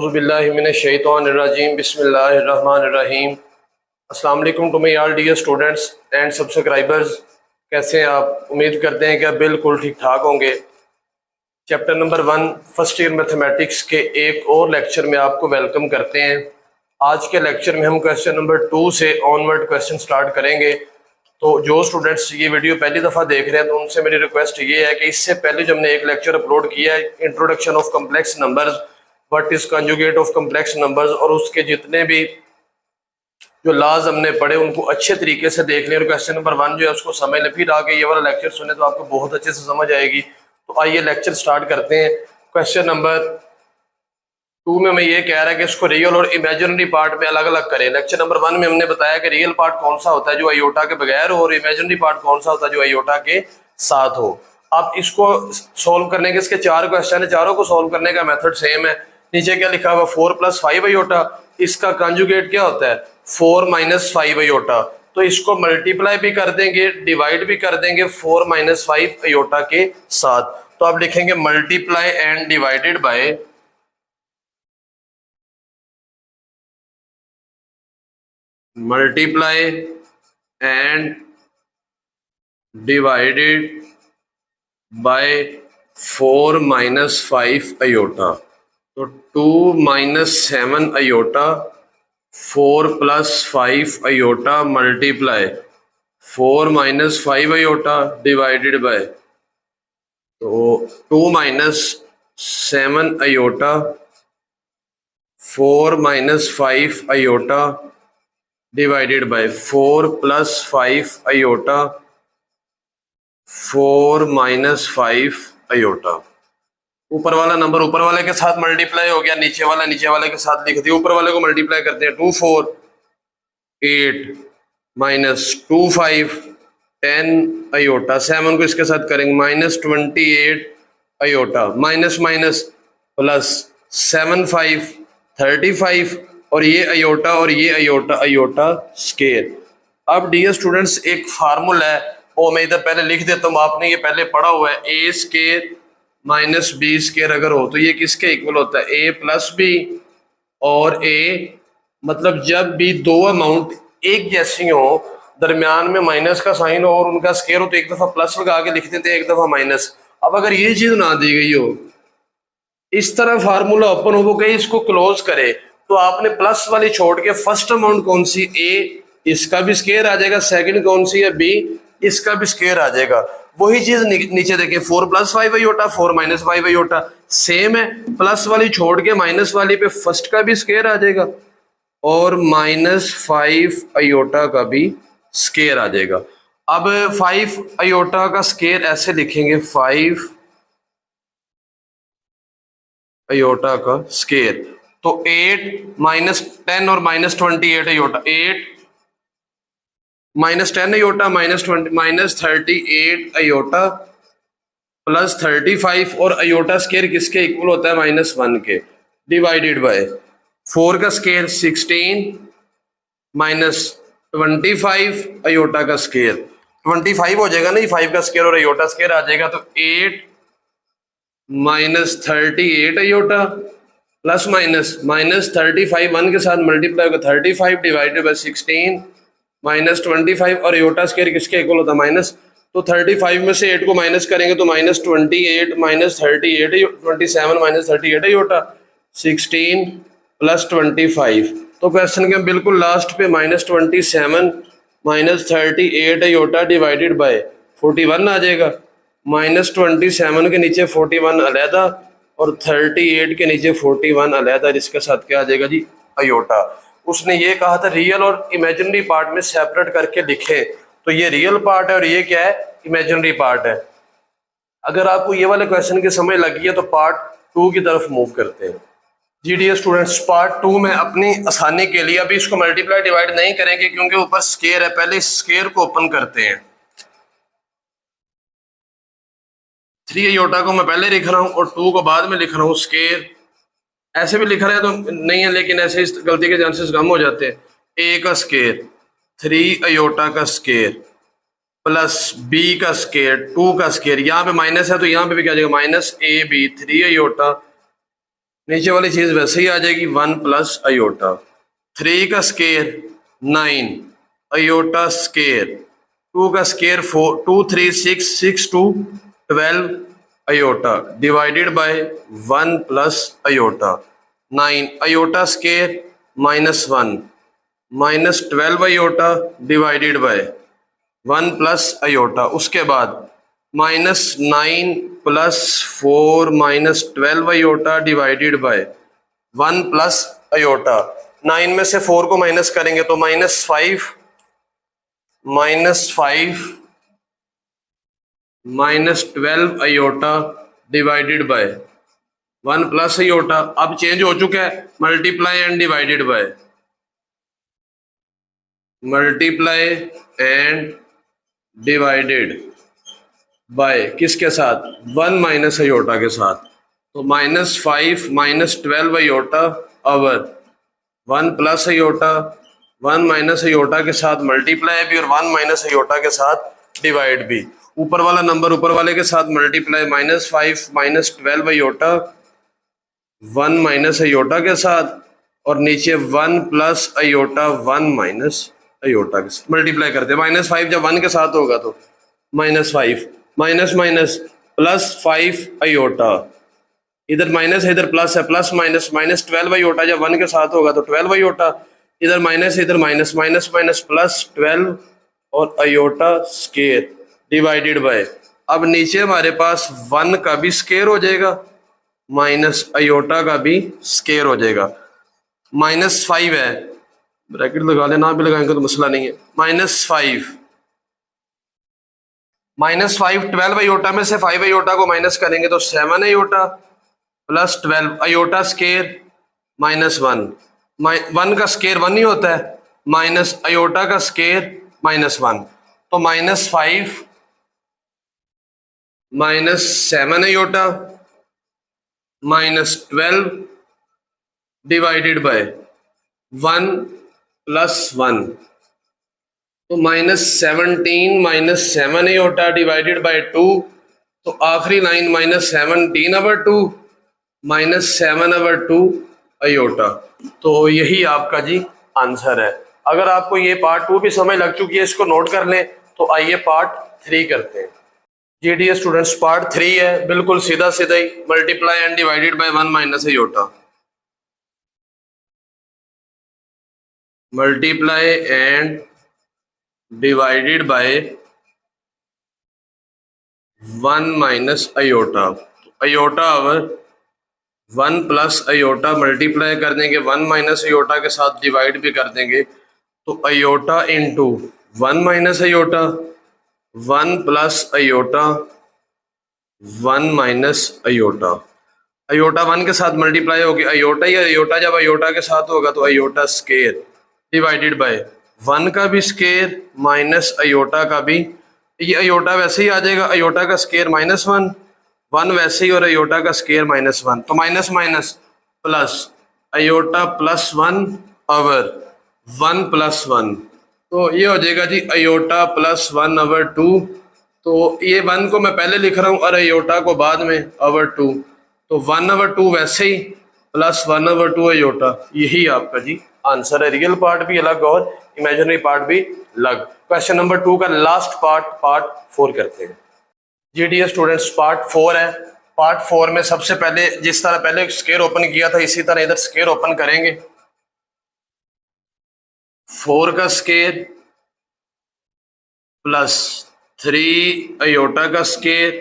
औज़ुबिल्लाहि मिनश्शैतानिर्रजीम बिस्मिल्लाहिर्रहमानिर्रहीम। अस्सलाम वालेकुम to my all dear students and subscribers. कैसे हैं आप? उम्मीद करते हैं कि आप बिल्कुल ठीक ठाक होंगे। Chapter number 1 first year mathematics के एक और लेक्चर में आपको वेलकम करते हैं। आज के लेक्चर में हम क्वेश्चन नंबर 2 से ऑनवर्ड क्वेश्चन स्टार्ट करेंगे। तो जो स्टूडेंट्स ये वीडियो पहली दफ़ा देख रहे हैं तो उनसे मेरी रिक्वेस्ट ये है कि इससे पहले जो हमने एक लेक्चर अपलोड किया है introduction of complex numbers, what is conjugate of complex numbers, और उसके जितने भी जो लाज हमने पढ़े उनको अच्छे तरीके से देख लें और क्वेश्चन नंबर 1 जो है उसको समझ लें। फिर आगे ये वाला लेक्चर सुने तो आपको बहुत अच्छे से समझ आएगी। तो आइए लेक्चर स्टार्ट करते हैं। क्वेश्चन नंबर 2 में मैं ये कह रहा है कि इसको रियल और इमेजिनरी पार्ट में अलग अलग करें। लेक्चर नंबर 1 में हमने बताया कि रियल पार्ट कौन सा होता है जो आयोटा के बगैर हो, और इमेजिनरी पार्ट कौन सा होता है जो आयोटा के साथ हो। अब इसको सोल्व करने के इसके 4 क्वेश्चन है, चारों को सोल्व करने का मेथड सेम है। नीचे क्या लिखा हुआ 4 + 5 आयोटा, इसका कंजुगेट क्या होता है 4 - 5 आयोटा। तो इसको मल्टीप्लाई भी कर देंगे, डिवाइड भी कर देंगे 4 - 5 आयोटा के साथ। तो आप लिखेंगे multiply and divided bye multiply and divided by 4 - 5 iota. तो 2 - 7 iota, 4 + 5 iota multiply 4 - 5 iota divided by, तो 2 - 7 iota, 4 - 5 iota divided by 4 + 5 iota, 4 - 5 iota. ऊपर वाला नंबर ऊपर वाले के साथ मल्टीप्लाई हो गया, नीचे वाला नीचे वाले के साथ लिख दिया। ऊपर वाले को मल्टीप्लाई करते हैं 2 - 4 = 8 - 2 - 5 = 10 आयोटा। 7 को इसके साथ करेंगे -28 आयोटा, माइनस माइनस प्लस 7 - 5 = 35, और ये आयोटा और ये आयोटा आयोटा स्केयर। अब डियर स्टूडेंट्स एक फार्मूला है वो मैं इधर पहले लिख देता हूँ, आपने ये पहले पढ़ा हुआ है। a square minus B square अगर हो तो ये किसके इक्वल होता है a + b, और a मतलब जब भी दो अमाउंट एक जैसी हो, दरमियान में माइनस का साइन हो और उनका स्केयर हो तो एक दफा प्लस लगा के लिख देते हैं, एक दफा माइनस। अब अगर ये चीज ना दी गई हो, इस तरह फार्मूला ओपन हो वो कहीं इसको क्लोज करे, तो आपने प्लस वाली छोड़ के फर्स्ट अमाउंट कौन सी a, इसका भी स्केयर आ जाएगा, सेकंड कौन सी है b, इसका भी स्केयर आ जाएगा। वही चीज नीचे देखें 4 + 5 आयोटा, 4 - 5 आयोटा सेम है। प्लस वाली छोड़ के माइनस वाली पे फर्स्ट का भी स्केयर आ जाएगा और -5 आयोटा का भी स्केयर आ जाएगा। अब 5 आयोटा का स्केयर ऐसे लिखेंगे 5 आयोटा का स्केयर, तो 8 - 10 और -28 आयोटा, 8 - 10 आयोटा -20 -38 आयोटा प्लस 35, और आयोटा स्केयर किसके इक्वल होता है -1 के, डिवाइडेड बाय 4 का स्केयर 16 -25 आयोटा का स्केयर 25 हो जाएगा ना, 5 का स्केयर और आयोटा स्केयर आ जाएगा। तो 8 -38 आयोटा प्लस माइनस 35 1 के साथ मल्टीप्लाई होगा 35 डिवाइडेड बाय 16 -25, और आयोटा स्केयर किसके इक्वल होता है माइनस। तो 35 में से 8 को माइनस करेंगे तो -28 -38 27 -38 आयोटा 16 + 25। तो क्वेश्चन के बिल्कुल लास्ट पे -27 -38 आयोटा डिवाइडेड बाय 41 आ जाएगा। -27 के नीचे 41 अलहदा और 38 के नीचे 41 अलहदा, जिसके साथ क्या आ जाएगा जी आयोटा। उसने ये कहा था रियल और इमेजिनरी पार्ट में सेपरेट करके लिखे, तो ये रियल पार्ट है और ये क्या है इमेजिनरी पार्ट है। अगर आपको ये वाले क्वेश्चन की समझ लगी है तो पार्ट 2 की तरफ मूव करते हैं। जी डियर स्टूडेंट्स, पार्ट 2 में अपनी आसानी के लिए अभी इसको मल्टीप्लाई डिवाइड नहीं करेंगे क्योंकि ऊपर स्केयर है, पहले स्केयर को ओपन करते हैं। 3 आयोटा को मैं पहले लिख रहा हूँ और 2 को बाद में लिख रहा हूँ। स्केयर ऐसे भी लिख रहा है तो नहीं है, लेकिन ऐसे इस गलती के चांसेस कम हो जाते हैं। a का स्केयर 3 आयोटा का स्केयर प्लस b का स्केयर 2 का स्केयर, यहाँ पे माइनस है तो यहाँ पे भी क्या आ जाएगा -ab 3 आयोटा नीचे वाली चीज वैसे ही आ जाएगी 1 प्लस अयोटा। 3 का स्केयर 9 अयोटा स्केयर, 2 का square 4, 2 3 6 6 2 12 iota divided by 1 plus iota. 9 iota square -1 minus 12 iota divided by 1 plus iota. उसके बाद -9 plus 4 minus 12 iota divided by 1 plus iota. 9 में से 4 को माइनस करेंगे तो -5 minus 12 iota divided by 1 plus iota. अब change हो चुका है, multiply and divided by, multiply and divided by किसके साथ, 1 माइनस अयोटा के साथ। तो -5 minus 12 iota over 1 plus iota, 1 minus iota के साथ मल्टीप्लाई भी और 1 माइनस अयोटा के साथ डिवाइड भी। ऊपर वाला नंबर ऊपर वाले के साथ multiply, -5 minus 12 iota 1 minus iota के साथ, और नीचे 1 प्लस अयोटा 1 माइनस अयोटा के साथ मल्टीप्लाई करते हैं। -5 जब 1 के साथ होगा तो -5 माइनस माइनस +5 अयोटा, इधर माइनस है इधर प्लस है, प्लस माइनस -12 अयोटा जब 1 के साथ होगा तो 12 अयोटा, इधर माइनस इधर माइनस, माइनस माइनस +12 और अयोटा स्केयर डिवाइडेड बाय। अब नीचे हमारे पास 1 का भी स्केयर हो जाएगा माइनस अयोटा का भी स्केयर हो जाएगा। -5 है, ब्रैकेट लगा लेना, भी लगाएंगे तो मसला नहीं है। -5 12 अयोटा में से 5 अयोटा को माइनस करेंगे तो 7 अयोटा प्लस 12 अयोटा स्केयर -1, 1 का स्केयर 1 ही होता है, माइनस अयोटा का स्केयर -1, तो -5 -7 अयोटा -12 डिवाइडेड बाय 1 प्लस 1, तो -17 -7 अयोटा डिवाइडेड बाय 2, तो आखिरी लाइन -17/2 -7/2 अयोटा। तो यही आपका जी आंसर है। अगर आपको ये पार्ट 2 भी समझ लग चुकी है, इसको नोट कर लें। तो आइए पार्ट 3 करते हैं। जी डियर स्टूडेंट्स, पार्ट 3 है, बिल्कुल सीधा सीधा ही, multiply and divided by 1 minus iota. Multiply and divided by 1 minus iota. Iota over 1 plus iota multiply कर देंगे 1 माइनस अयोटा के साथ, डिवाइड भी कर देंगे, तो iota into 1 minus iota, 1 plus iota 1 minus iota. Iota 1 के साथ मल्टीप्लाई होगी अयोटा ही अयोटा, जब अयोटा के साथ होगा तो अयोटा स्केयर डिवाइडेड बाय 1 का भी स्केयर माइनस अयोटा का भी। ये अयोटा वैसे ही आ जाएगा, अयोटा का स्केयर -1, 1 वैसे ही और अयोटा का स्केयर -1, तो minus minus plus iota +1 over 1 plus 1, तो ये हो जाएगा जी अयोटा +1/2। तो ये 1 को मैं पहले लिख रहा हूँ और अयोटा को बाद में /2, तो 1/2 वैसे ही +1/2 अयोटा। यही आपका जी आंसर है। रियल पार्ट भी अलग और इमेजिनरी पार्ट भी अलग। क्वेश्चन नंबर 2 का लास्ट पार्ट 4 करते हैं। जी डियर स्टूडेंट्स, पार्ट 4 है। पार्ट 4 में सबसे पहले जिस तरह पहले स्केयर ओपन किया था इसी तरह इधर स्केयर ओपन करेंगे। 4 का स्केयर प्लस 3 अयोटा का square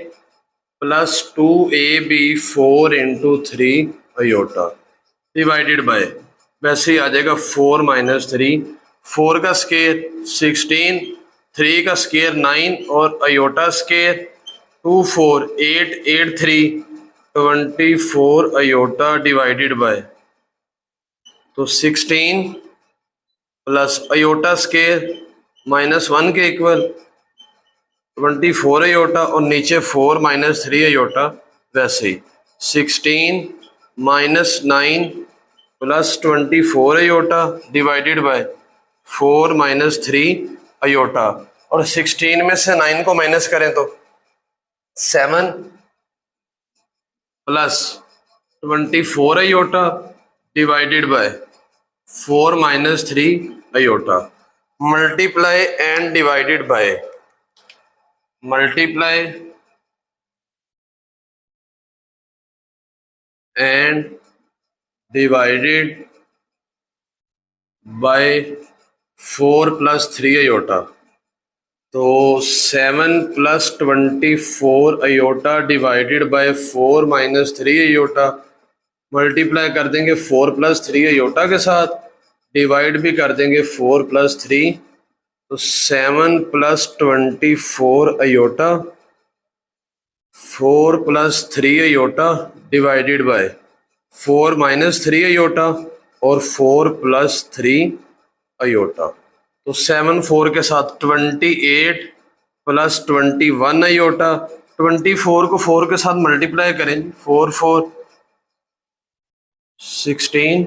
plus 2ab 4 × 3 iota divided by, वैसे ही आ जाएगा 4 - 3, 4 का स्केयर 16, 3 का स्केयर 9 और iota square 2 4 8 8 3 24 iota divided by, तो 16 प्लस अयोटा स्केयर -1 के इक्वल 24 अयोटा और नीचे 4 - 3 अयोटा, वैसे ही 16 - 9 plus 24 iota divided by 4 - 3 iota, और 16 में से 9 को माइनस करें तो 7 plus 24 iota divided by 4 minus 3 iota multiply and divided by multiply and divided by 4 plus 3 iota. तो 7 plus 24 iota divided by 4 minus 3 iota multiply कर देंगे 4 प्लस 3 आयोटा के साथ, डिवाइड भी कर देंगे 4 प्लस 3। तो 7 plus 24 iota 4 plus 3 iota divided by 4 minus 3 iota और 4 प्लस 3 आयोटा। तो 7 4 के साथ 28 प्लस 21 आयोटा। 24 को 4 के साथ मल्टीप्लाई करें, 4 4 16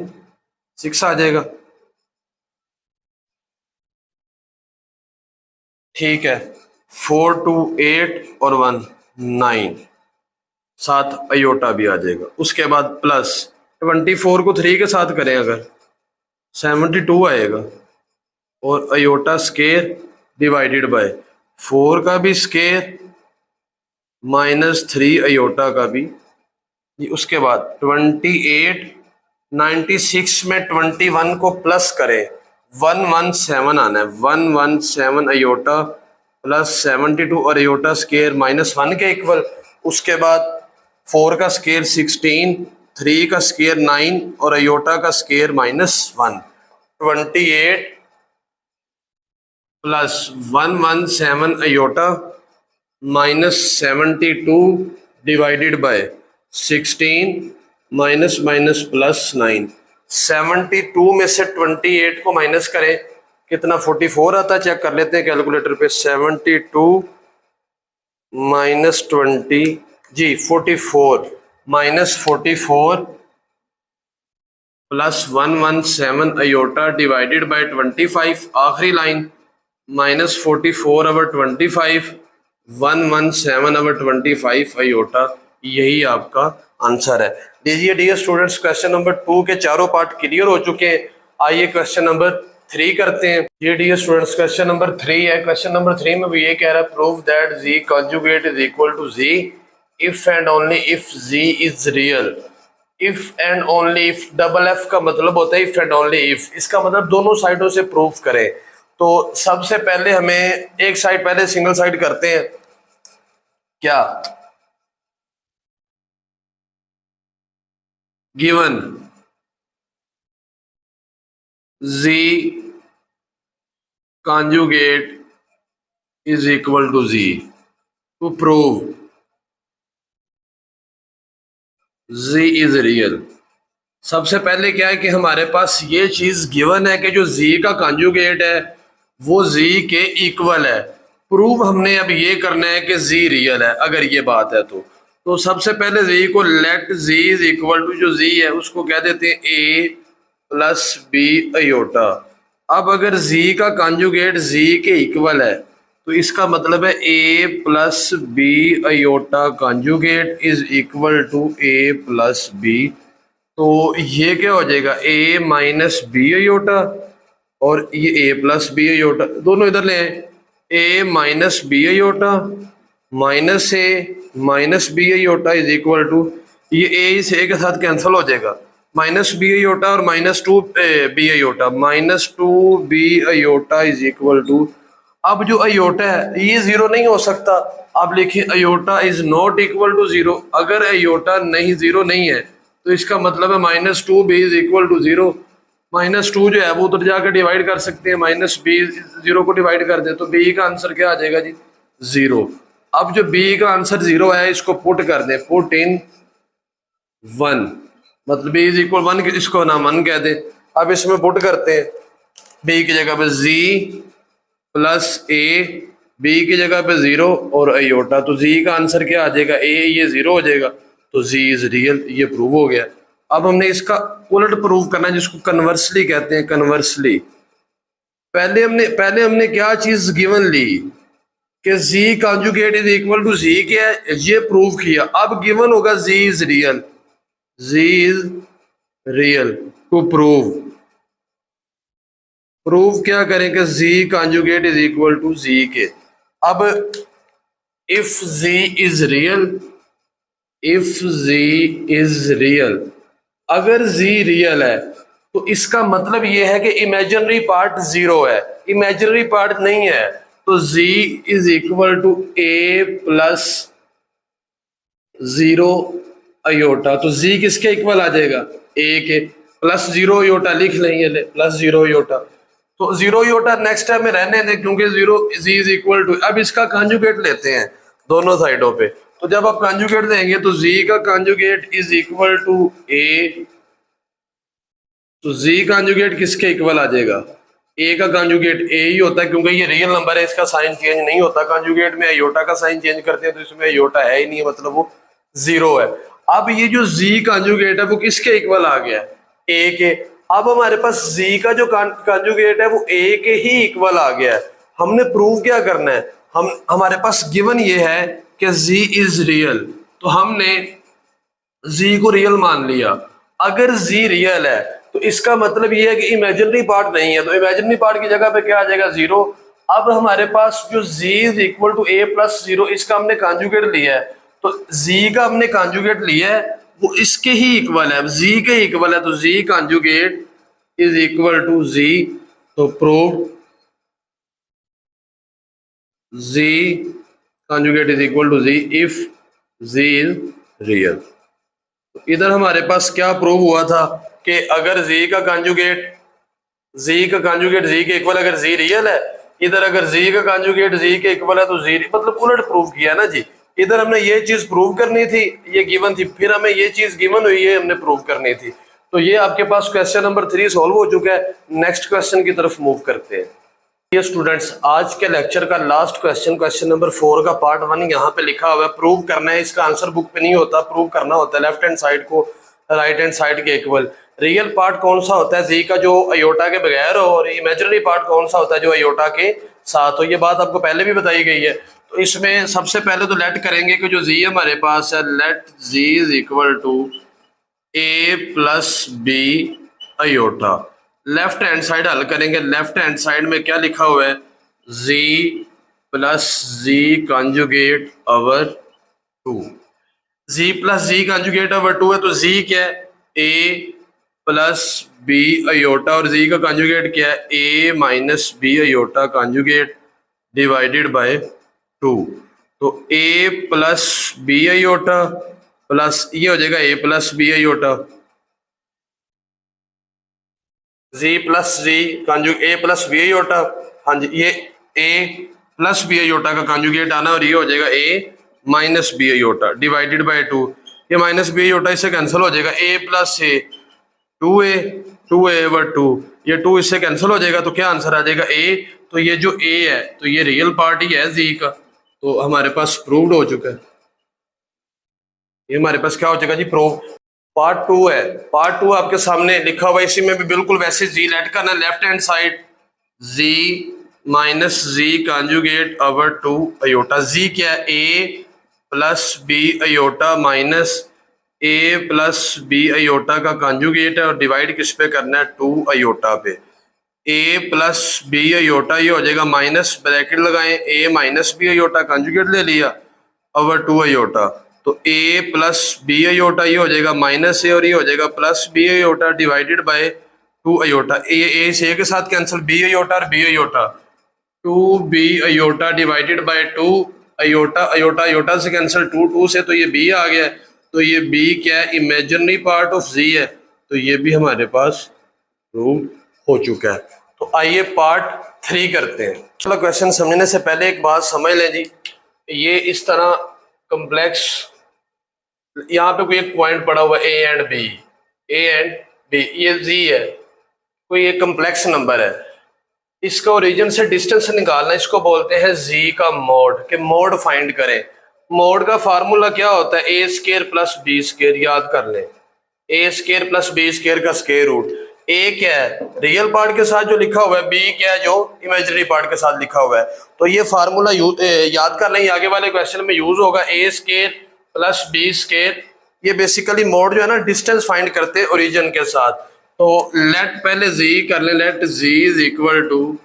6 आ जाएगा। ठीक है, 4 2 8 और 1 9, 7 आयोटा भी आ जाएगा। उसके बाद प्लस 24 को 3 के साथ करें अगर 72 आएगा और आयोटा स्केयर डिवाइडेड बाय 4 का भी स्केयर माइनस 3 आयोटा का भी। उसके बाद 28 96 में 21 को प्लस करें 117 आना है, 117 आयोटा प्लस 72 और आयोटा स्केयर माइनस 1 के इक्वल। उसके बाद 4 का स्केयर 16, 3 का स्केयर 9 और आयोटा का square minus 1। 28 plus 117 iota minus 72 divided by 16 minus minus plus 9। 72 में से 28 को माइनस करें कितना 44 आता है, चेक कर लेते हैं कैलकुलेटर पे। 72 माइनस 20 जी 44 minus 44 plus 117 iota divided by 25। आखिरी line minus 44 over 25 117 over 25 iota. यही आपका आंसर है। लीजिए डियर स्टूडेंट्स, क्वेश्चन नंबर 2 के चारों पार्ट क्लियर हो चुके हैं। आइए क्वेश्चन नंबर 3 करते हैं। ये डियर स्टूडेंट्स क्वेश्चन नंबर 3 है। क्वेश्चन नंबर 3 में भी ये कह रहा है prove that z conjugate is equal to z if and only if z is real. If and only if, double F का मतलब होता है इफ एंड ओनली इफ। इसका मतलब दोनों साइडों से प्रूफ करें। तो सबसे पहले हमें एक साइड पहले सिंगल साइड करते हैं। क्या given z conjugate is equal to z to prove z is real। सबसे पहले क्या है कि हमारे पास ये चीज गिवन है कि जो z का कॉन्जुगेट है वो z के इक्वल है। प्रूव हमने अब ये करना है कि z रियल है। अगर ये बात है तो सबसे पहले z को let z is equal to, जो z है उसको कह देते हैं a प्लस b आयोटा। अब अगर z का कॉन्जुगेट z के इक्वल है तो इसका मतलब है a plus b iota conjugate is equal to a plus b। तो ये क्या हो जाएगा a माइनस b आयोटा और ये a प्लस b आयोटा, दोनों इधर ले आए। a minus b iota minus a minus b iota is equal to, ये a इस a के साथ कैंसिल हो जाएगा, माइनस b आयोटा और minus 2 b iota, minus 2 b iota is equal to. अब जो आयोटा है ये जीरो नहीं हो सकता। आप लिखिए iota is not equal to zero. अगर आयोटा नहीं जीरो नहीं है तो इसका मतलब है minus 2 b is equal to zero. Minus 2 जो है वो उधर जाकर डिवाइड कर सकते हैं, माइनस b जीरो को डिवाइड कर दे तो b का आंसर क्या आ जाएगा जी, जीरो। अब जो b का आंसर जीरो है इसको पुट कर दे, पुट इन 1, मतलब b इज इक्वल 1, इसको ना 1 कह दे। अब इसमें पुट करते हैं b की जगह पे z प्लस a, b की जगह पे 0 और आयोटा। तो z का आंसर क्या आ जाएगा, a, ये 0 हो जाएगा तो z इज रियल। ये प्रूव हो गया। अब हमने इसका उलट प्रूव करना है जिसको कन्वर्सली कहते हैं। कन्वर्सली पहले हमने क्या चीज गिवन ली कि z conjugate is equal to z क्या है, ये प्रूव किया। अब गिवन होगा z is real. z is real. To prove क्या करें कि z conjugate is equal to z के। अब if z is real, if z is real, अगर z रियल है तो इसका मतलब यह है कि इमेजिनरी पार्ट जीरो है। इमेजिनरी पार्ट नहीं है तो z is equal to a plus zero iota. तो z किसके इक्वल आ जाएगा? a के। प्लस जीरो अयोटा लिख लेंगे, प्लस जीरो अयोटा। तो जीरो अयोटा नेक्स्ट स्टेप में रहने दें क्योंकि zero z is equal to. अब इसका कॉन्जुगेट लेते हैं दोनों साइडों पे। तो जब आप कॉन्जुगेट देंगे तो z का conjugate is equal to a। तो z कॉन्जुगेट किसके इक्वल आ जाएगा? a का कॉन्जुगेट a ही होता है क्योंकि ये रियल नंबर है, इसका साइन चेंज नहीं होता। कॉन्जुगेट में अयोटा का साइन चेंज करते हैं तो इसमें अयोटा है ही नहीं, मतलब वो जीरो है। अब ये जो z कॉन्जुगेट है वो किसके इक्वल आ गया? a के। अब हमारे पास z का जो कॉन्जुगेट है वो a के ही इक्वल आ गया है। हमने प्रूव क्या करना है? हमारे पास गिवन ये है कि z इज रियल, तो हमने z को रियल मान लिया। अगर z रियल है तो इसका मतलब ये है कि इमेजिनरी पार्ट नहीं है, तो इमेजिनरी पार्ट की जगह पे क्या आ जाएगा? जीरो। अब हमारे पास जो z is equal to a plus zero, इसका हमने कॉन्जुगेट लिया है, तो z का हमने कॉन्जुगेट लिया है वो इसके ही इक्वल है, z के इक्वल है। तो z conjugate is equal to z। तो prove z conjugate is equal to z if z is real. इधर हमारे पास क्या प्रूव हुआ था कि अगर z का कॉन्जुगेट z के इक्वल, अगर z रियल है, इधर अगर z का कॉन्जुगेट z के इक्वल है तो z, मतलब उलट प्रूव किया ना जी। इधर हमने ये चीज प्रूव करनी थी, ये गिवन थी, फिर हमें ये चीज गिवन हुई है, हमने प्रूव करनी थी। तो ये आपके पास क्वेश्चन नंबर 3 सॉल्व हो चुका है। नेक्स्ट क्वेश्चन की तरफ मूव करते हैं। ये स्टूडेंट्स, आज के लेक्चर का लास्ट क्वेश्चन नंबर 4 का पार्ट 1 यहाँ पे लिखा हुआ है। प्रूव करना है, इसका आंसर बुक पे नहीं होता, प्रूव करना होता है लेफ्ट हैंड साइड को राइट हैंड साइड के इक्वल। रियल पार्ट कौन सा होता है? जी का जो अयोटा के बगैर हो, और इमेजिनरी पार्ट कौन सा होता है? जो अयोटा के साथ हो। ये बात आपको पहले भी बताई गई है। तो इसमें सबसे पहले तो लेट करेंगे कि जो जी हमारे पास है, let Z is equal to A plus B iota. Left hand side हल करेंगे। लेफ्ट हैंड साइड में क्या लिखा हुआ है? z plus Z conjugate over 2। z plus Z conjugate over 2 है तो z क्या है? a प्लस बी अयोटा, और z का कॉन्जुगेट क्या है? a minus B iota conjugate divided by 2। तो a plus B iota plus ये हो जाएगा a plus B iota, z plus Z conjugate a plus B iota. हाँ जी, ये a प्लस बी अयोटा का कॉन्जुगेट आना, और ये हो जाएगा a minus B iota divided by 2। ये माइनस बी अयोटा इससे कैंसिल हो जाएगा, a plus a 2a over 2, ये 2 इससे कैंसिल हो जाएगा। तो क्या आंसर आ जाएगा? a। तो ये जो a है तो ये रियल पार्ट ही है z का, तो हमारे पास प्रूव्ड हो चुका है। ये हमारे पास क्या हो चुका जी? प्रूव। पार्ट 2 है। पार्ट 2 आपके सामने लिखा हुआ है, इसी में भी बिल्कुल वैसे जी लेट करना। Left hand side z minus Z conjugate over 2 iota. z क्या है? a plus B iota minus a plus B iota का कॉन्जुगेट है, और डिवाइड किस पे करना है? 2 अयोटा पे। a प्लस बी अयोटा ये हो जाएगा, माइनस ब्रैकेट लगाएं, a minus B iota conjugate ले लिया ओवर 2 अयोटा। तो a प्लस बी अयोटा ये हो जाएगा माइनस a, और ये हो जाएगा plus B iota divided by 2 iota. a से a के साथ कैंसिल, b अयोटा और b iota, 2b iota divided by 2 iota. Iota iota से कैंसिल, 2 से, तो ये b आ गया। तो ये b क्या है? इमेजिनरी पार्ट ऑफ z है, तो ये भी हमारे पास प्रूव हो चुका है। तो आइए पार्ट 3 करते हैं। चलो, क्वेश्चन समझने से पहले एक बात समझ लें जी। ये इस तरह कॉम्प्लेक्स, यहाँ पे कोई एक पॉइंट पड़ा हुआ a एंड b, ये z है, कोई एक कॉम्प्लेक्स नंबर है। इसका ओरिजिन से डिस्टेंस निकालना, इसको बोलते हैं z का मोड, के मोड फाइंड करें। मोड का फार्मूला क्या होता है? a square plus b square, याद कर लें। a square plus b square का स्क्वायर रूट। a क्या है? रियल पार्ट के साथ जो लिखा हुआ है, b क्या है? जो इमेजिनरी पार्ट के साथ लिखा हुआ है। तो ये फार्मूला याद कर लें, आगे वाले क्वेश्चन में यूज होगा। a square plus b square ये बेसिकली मोड जो है ना डिस्टेंस फाइंड करते हैं ओरिजिन के साथ। तो लेट पहले जी कर ले, let Z is equal to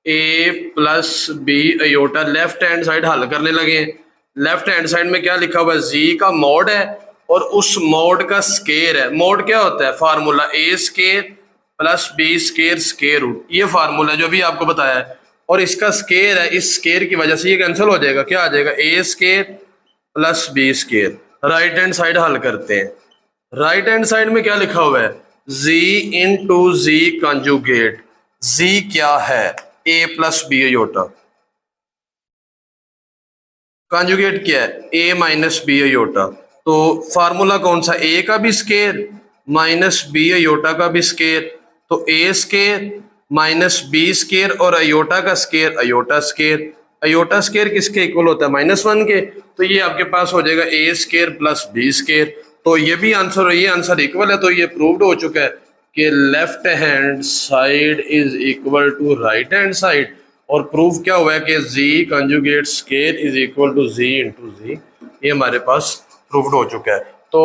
A plus B iota. Left hand side हल करने लगे। लेफ्ट हैंड साइड में क्या लिखा हुआ है, जी का मोड है और उस मोड का स्केयर है। मोड क्या होता है, formula A square plus B square square root, ये फार्मूला जो भी आपको बताया है। और इसका स्केयर है, इस स्केयर की वजह से ये कैंसिल हो जाएगा, क्या आ जाएगा, A square plus B square. Right hand side हल करते हैं। राइट हैंड साइड में क्या लिखा हुआ है, z into Z conjugate. z क्या है, a plus B iota, conjugate क्या है, a माइनस बी अयोटा। तो फार्मूला कौन सा, a का भी स्केयर माइनस बी अयोटा का भी स्केयर। तो a square minus B square और अयोटा का square iota square. Iota square किसके इक्वल होता है, -1 के। तो ये आपके पास हो जाएगा a square plus B square. तो ये भी आंसर, ये आंसर इक्वल है। तो ये प्रूव्ड हो चुका है कि left hand side is equal to right hand side. और प्रूफ क्या हुआ है कि z conjugate square is equal to z into Z. ये हमारे पास प्रूव्ड हो चुका है। तो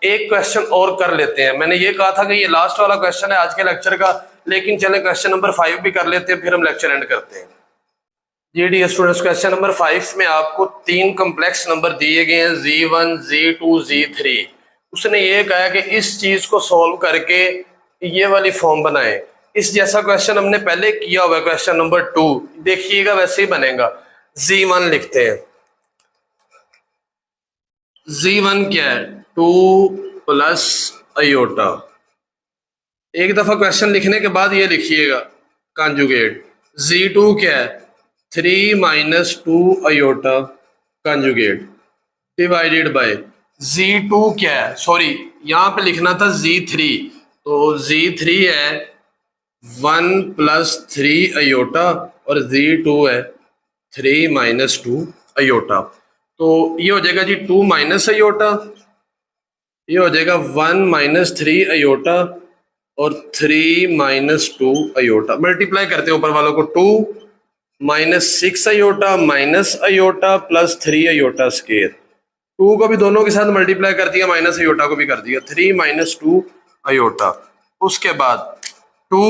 एक क्वेश्चन और कर लेते हैं। मैंने ये कहा था कि ये लास्ट वाला क्वेश्चन है आज के लेक्चर का, लेकिन चले क्वेश्चन नंबर 5 भी कर लेते हैं, फिर हम लेक्चर एंड करते हैं। G D students, question number 5 में आपको 3 कॉम्प्लेक्स नंबर दिए गए हैं, z1 z2 z3। उसने ये कहा कि इस चीज को सॉल्व करके ये वाली फॉर्म बनाए। इस जैसा क्वेश्चन हमने पहले किया हुआ है, क्वेश्चन नंबर 2, देखिएगा वैसे ही बनेगा। z1 लिखते हैं। z1 क्या है, 2 प्लस अयोटा। एक दफा क्वेश्चन लिखने के बाद ये लिखिएगा कंजुगेट। z2 क्या है, 3 minus 2 iota conjugate divided by z2 क्या है, सॉरी यहाँ पे लिखना था z3। तो z3 है 1 प्लस 3 अयोटा और z2 है 3 माइनस 2 अयोटा। तो ये हो जाएगा जी 2 माइनस अयोटा, ये हो जाएगा 1 माइनस 3 अयोटा और 3 माइनस 2 अयोटा। मल्टीप्लाई करते हैं ऊपर वालों को, 2 minus 6 iota minus iota plus 3 iota square. 2 को भी दोनों के साथ मल्टीप्लाई कर दिया, माइनस अयोटा को भी कर दिया, 3 माइनस 2 अयोटा। उसके बाद 2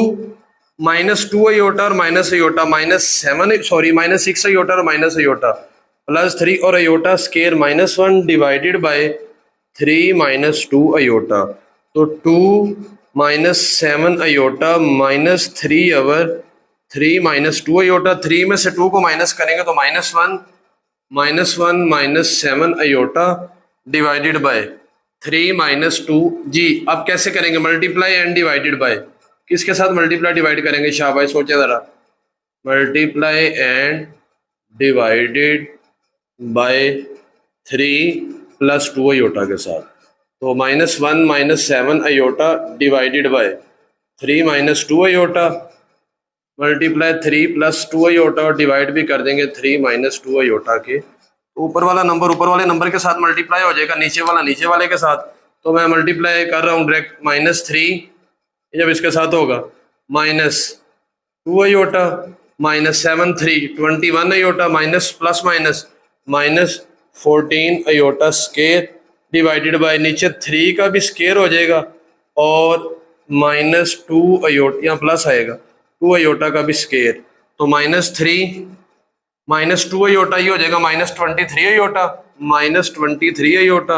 माइनस 2 अयोटा और माइनस अयोटा माइनस 6 अयोटा और माइनस अयोटा प्लस 3 और iota square -1 divided by 3 minus 2 iota. तो 2 minus 7 iota minus 3 over 3 minus 2 iota. 3 में से 2 को माइनस करेंगे तो -1 minus 7 iota divided by 3 minus 2। जी अब कैसे करेंगे, मल्टीप्लाई एंड डिवाइडेड बाय, किसके साथ मल्टीप्लाई डिवाइड करेंगे, शाबाश सोचे जरा, multiply and divided by 3 plus 2 iota के साथ। तो -1 minus 7 iota divided by 3 minus 2 iota multiply 3 plus 2 iota और डिवाइड भी कर देंगे 3 माइनस 2 अयोटा के। तो ऊपर वाला नंबर ऊपर वाले नंबर के साथ मल्टीप्लाई हो जाएगा, नीचे वाला नीचे वाले के साथ। तो मैं मल्टीप्लाई कर रहा हूँ डायरेक्ट, -3 जब इसके साथ होगा -2 iota -7 3 21 iota minus plus minus 14 iota square divided by नीचे 3 का भी स्केयर हो जाएगा और -2 अयोटा, यहाँ प्लस आएगा 2 अयोटा का भी स्केयर। तो -3 -2 अयोटा ये हो जाएगा -23 अयोटा -23 अयोटा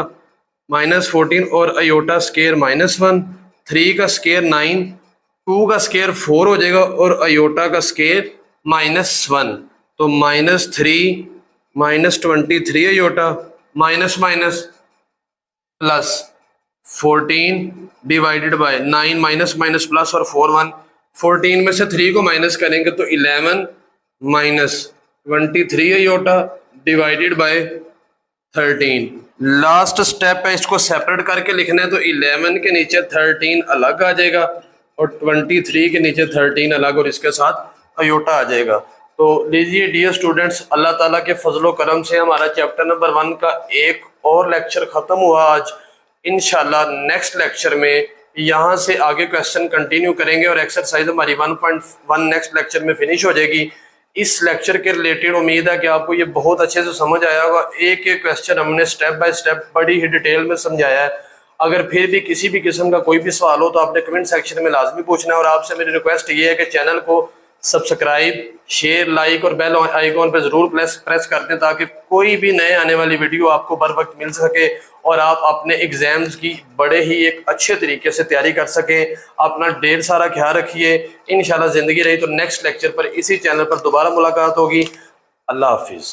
-14 और अयोटा स्केयर -1, 3 का स्केयर 9, 2 का स्केयर 4 हो जाएगा और अयोटा का स्केयर -1। तो -3 -23 iota minus plus 14 divided by 9 minus minus plus और 4 1। 14 में से 3 को माइनस करेंगे तो 11 minus 23 iota divided by 13। Last step है, इसको सेपरेट करके लिखना है। तो 11 के नीचे 13 अलग आ जाएगा और 23 के नीचे 13 अलग और इसके साथ अयोटा आ जाएगा। तो लीजिए डियर स्टूडेंट्स, अल्लाह ताला के फजलो करम से हमारा चैप्टर नंबर 1 का एक और लेक्चर ख़त्म हुआ आज। इंशाल्लाह नेक्स्ट लेक्चर में यहाँ से आगे क्वेश्चन कंटिन्यू करेंगे और एक्सरसाइज हमारी 1.1 नेक्स्ट लेक्चर में फिनिश हो जाएगी। इस लेक्चर के रिलेटेड उम्मीद है कि आपको ये बहुत अच्छे से समझ आया होगा। एक एक क्वेश्चन हमने स्टेप बाय स्टेप बड़ी ही डिटेल में समझाया है। अगर फिर भी किसी भी किस्म का कोई भी सवाल हो तो आपने कमेंट सेक्शन में लाजमी पूछना है। और आपसे मेरी रिक्वेस्ट ये है कि चैनल को सब्सक्राइब, शेयर, लाइक और बेल आइकॉन पर जरूर प्रेस कर दें ताकि कोई भी नए आने वाली वीडियो आपको बर वक्त मिल सके और आप अपने एग्जाम्स की बड़े ही एक अच्छे तरीके से तैयारी कर सकें। अपना ढेर सारा ख्याल रखिए। इंशाल्लाह ज़िंदगी रही तो नेक्स्ट लेक्चर पर इसी चैनल पर दोबारा मुलाकात होगी। अल्लाह हाफिज़।